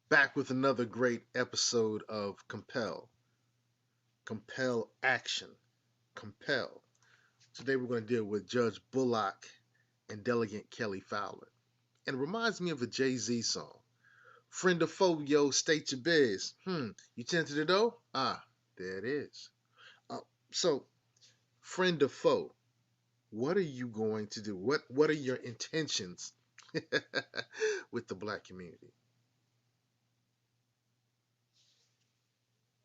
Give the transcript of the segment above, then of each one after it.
Back with another great episode of Compel. Compel action. Compel. Today we're going to deal with Judge Bullock and Delegate Kelly Fowler. And it reminds me of a Jay-Z song. Friend or foe, yo, state your biz. You tend to the door? Ah, there it is. Uh, so, friend or foe, what are you going to do? What are your intentions with the black community?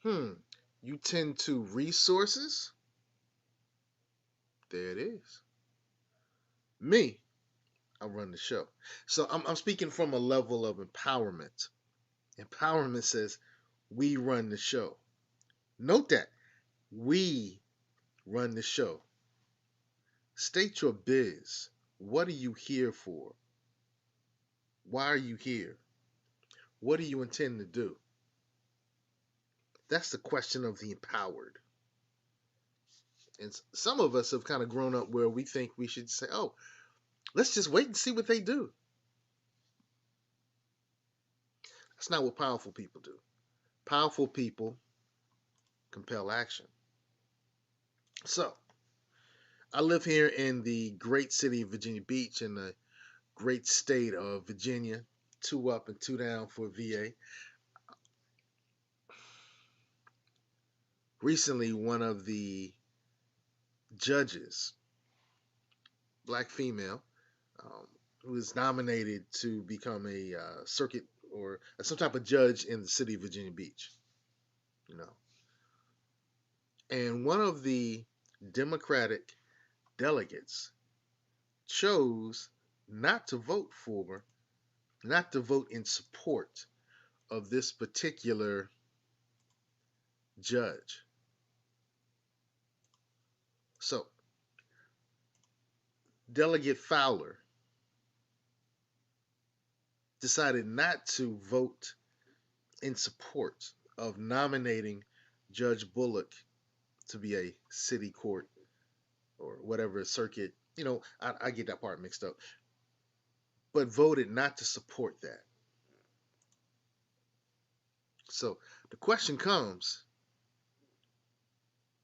Hmm, you tend to resources? There it is. Me, I run the show. So I'm speaking from a level of empowerment. Empowerment says we run the show. Note that we run the show. State your biz. What are you here for? Why are you here? What do you intend to do? That's the question of the empowered. And some of us have kind of grown up where we think we should say, oh, let's just wait and see what they do. That's not what powerful people do. Powerful people compel action. So, I live here in the great city of Virginia Beach in the great state of Virginia. Two up and two down for VA. Recently, one of the judges, black female, um, who is nominated to become a circuit or some type of judge in the city of Virginia Beach, you know. And one of the Democratic delegates chose not to vote for, not to vote in support of this particular judge. So, Delegate Fowler decided not to vote in support of nominating Judge Bullock to be a city court or whatever circuit. I get that part mixed up, but voted not to support that. So the question comes,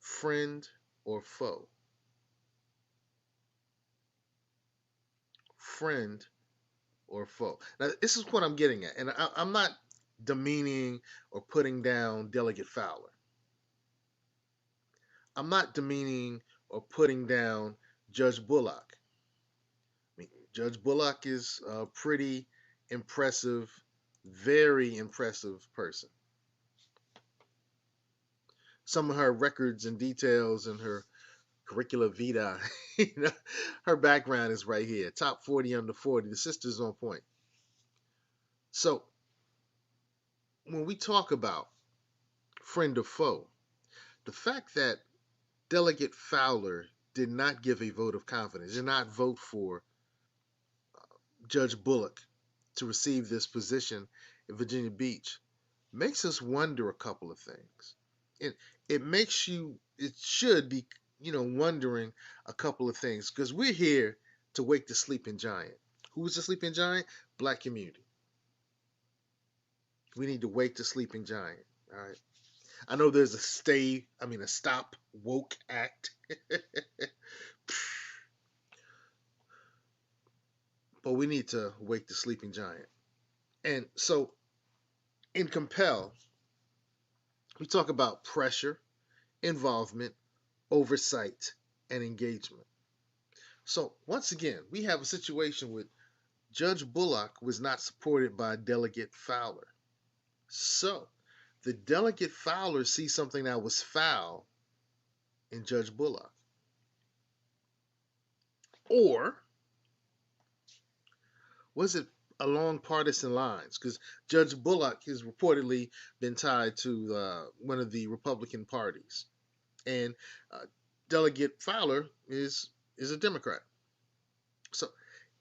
friend or foe? Friend or foe? Now, this is what I'm getting at, and I'm not demeaning or putting down Delegate Fowler. I'm not demeaning or putting down Judge Bullock. I mean, Judge Bullock is a pretty impressive, very impressive person. Some of her records and details and her curricula vitae, you know, her background is right here. Top 40 under 40. The sister's on point. So when we talk about friend or foe, the fact that Delegate Fowler did not give a vote of confidence, did not vote for Judge Bullock to receive this position in Virginia Beach makes us wonder a couple of things. It makes you, it should be, wondering a couple of things because we're here to wake the sleeping giant. Who's the sleeping giant? Black community. We need to wake the sleeping giant. All right. I know there's a stop woke act, but we need to wake the sleeping giant. And so in Compel, we talk about pressure, involvement, oversight, and engagement. So once again, we have a situation with Judge Bullock was not supported by Delegate Fowler. So the Delegate Fowler sees something that was foul in Judge Bullock. Or was it along partisan lines? Because Judge Bullock has reportedly been tied to one of the Republican parties, and uh, Delegate Fowler is a Democrat. So,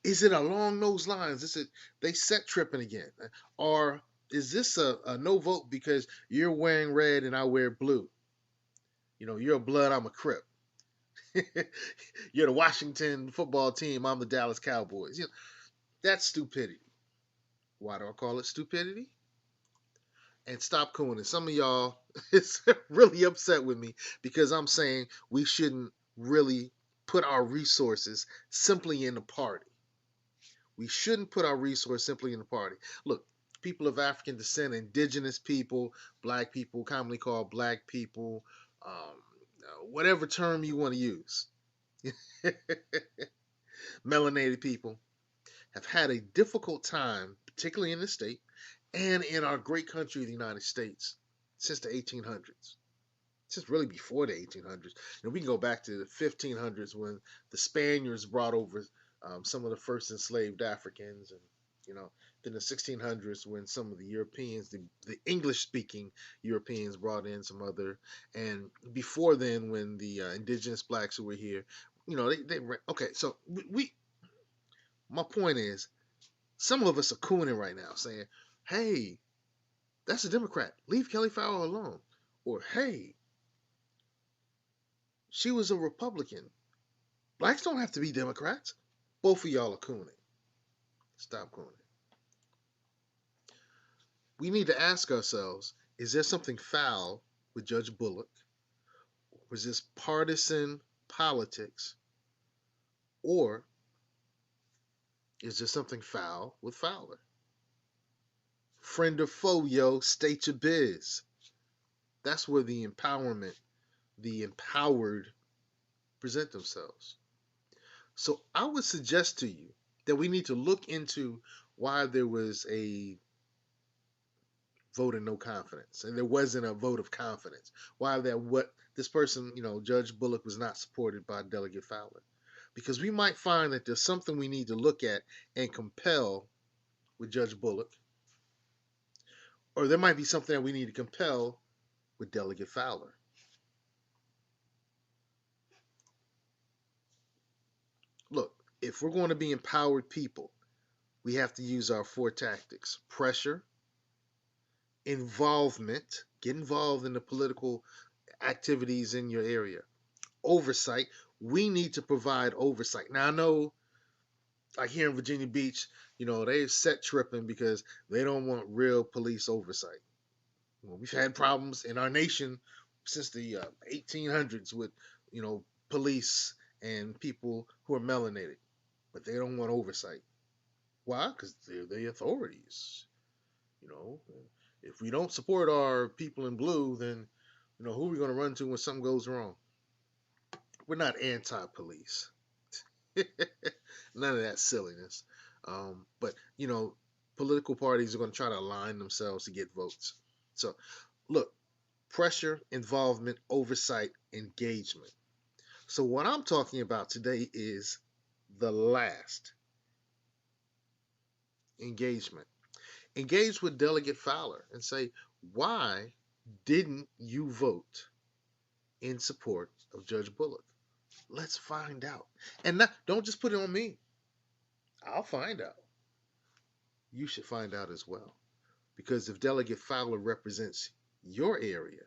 is it along those lines? Is it they set tripping again, or is this a no vote because you're wearing red and I wear blue? You're a blood, I'm a crip. You're the Washington football team, I'm the Dallas Cowboys. That's stupidity. Why do I call it stupidity? and stop cooning. Some of y'all is really upset with me because I'm saying we shouldn't really put our resources simply in the party. We shouldn't put our resource simply in the party. Look, people of African descent, indigenous people, black people, commonly called black people, whatever term you want to use, melanated people, have had a difficult time, particularly in the state and in our great country of the United States, since the 1800s. Since really before the 1800s. And we can go back to the 1500s when the Spaniards brought over some of the first enslaved Africans, and then the 1600s when some of the Europeans, the English-speaking Europeans, brought in some other, and before then when the indigenous blacks who were here, they okay. So my point is, some of us are cooning right now, saying, "Hey, that's a Democrat. Leave Kelly Fowler alone," or "Hey, she was a Republican. Blacks don't have to be Democrats." Both of y'all are cooning. Stop cooning. We need to ask ourselves, is there something foul with Judge Bullock? Was this partisan politics? Or is there something foul with Fowler? Friend or foe, yo, state your biz. That's where the empowerment, the empowered present themselves. So I would suggest to you that we need to look into why there was a vote of no confidence and there wasn't a vote of confidence. Why that what this person, Judge Bullock, was not supported by Delegate Fowler. Because we might find that there's something we need to look at and compel with Judge Bullock, or there might be something that we need to compel with Delegate Fowler. Look, if we're going to be empowered people, we have to use our four tactics: pressure, involvement, get involved in the political activities in your area, oversight. We need to provide oversight. Now, I know, like here in Virginia Beach, they're set tripping because they don't want real police oversight. We've had problems in our nation since the 1800s with, police and people who are melanated, but they don't want oversight. Why? Because they're the authorities. You know, if we don't support our people in blue, then who are we going to run to when something goes wrong? We're not anti-police. None of that silliness. But political parties are going to try to align themselves to get votes. So, look, pressure, involvement, oversight, engagement. So, what I'm talking about today is the last: engagement. Engage with Delegate Fowler and say, why didn't you vote in support of Judge Bullock? Let's find out. And don't just put it on me. I'll find out. You should find out as well. Because if Delegate Fowler represents your area,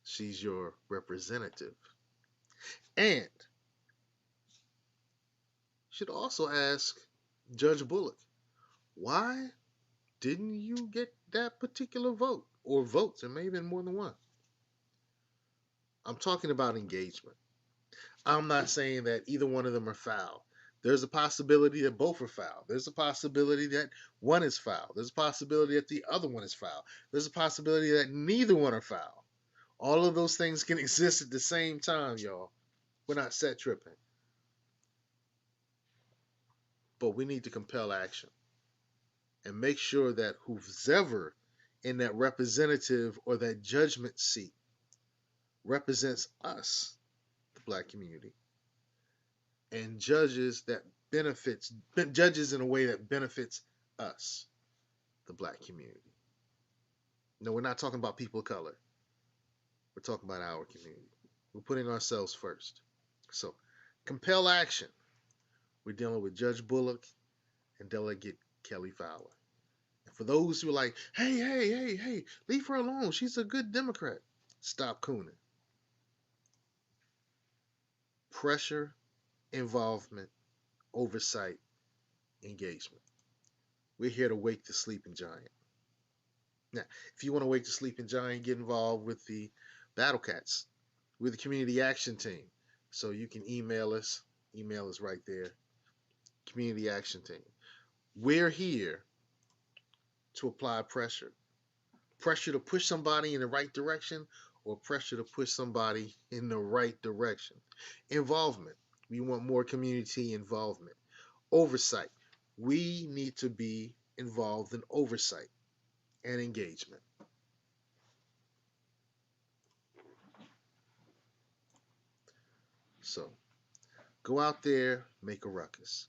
she's your representative. And you should also ask Judge Bullock, why didn't you get that particular vote? Or votes, and maybe more than one. I'm talking about engagement. I'm not saying that either one of them are foul. There's a possibility that both are foul. There's a possibility that one is foul. There's a possibility that the other one is foul. There's a possibility that neither one are foul. All of those things can exist at the same time, y'all. We're not set tripping. But we need to compel action and make sure that who's ever in that representative or that judgment seat represents us, the black community, and judges in a way that benefits us, the black community. No, we're not talking about people of color. We're talking about our community. We're putting ourselves first. So, compel action. We're dealing with Judge Bullock and Delegate Kelly Fowler. And for those who are like, hey, leave her alone. She's a good Democrat. Stop cooning. Pressure, involvement, oversight, engagement. We're here to wake the sleeping giant. Now, if you want to wake the sleeping giant, get involved with the Battle Cats. We're the community action team. So you can email us. Email is right there. Community action team. We're here to apply pressure. Pressure to push somebody in the right direction or pressure to push somebody in the right direction. Involvement. We want more community involvement. Oversight. We need to be involved in oversight and engagement. So go out there, make a ruckus.